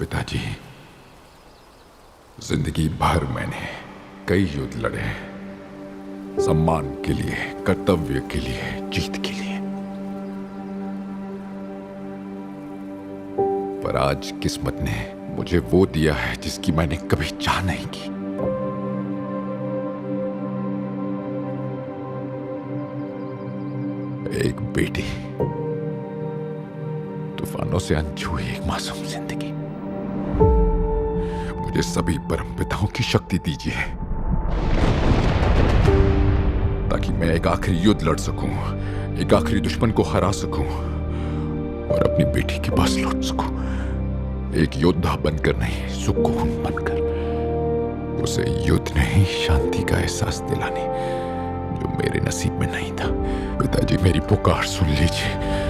पिताजी, जिंदगी भर मैंने कई युद्ध लड़े, सम्मान के लिए, कर्तव्य के लिए, जीत के लिए। पर आज किस्मत ने मुझे वो दिया है जिसकी मैंने कभी चाह नहीं की। एक बेटी, तूफानों से अनछुई एक मासूम जिंदगी। मुझे सभी परम पिताओं की शक्ति दीजिए ताकि मैं एक आखिरी युद्ध लड़ सकूं, एक आखिरी दुश्मन को हरा सकूं और अपनी बेटी के पास लौट सकूं। एक योद्धा बनकर नहीं, सुकून बनकर। उसे युद्ध नहीं, शांति का एहसास दिलाने जो मेरे नसीब में नहीं था। पिताजी, मेरी पुकार सुन लीजिए।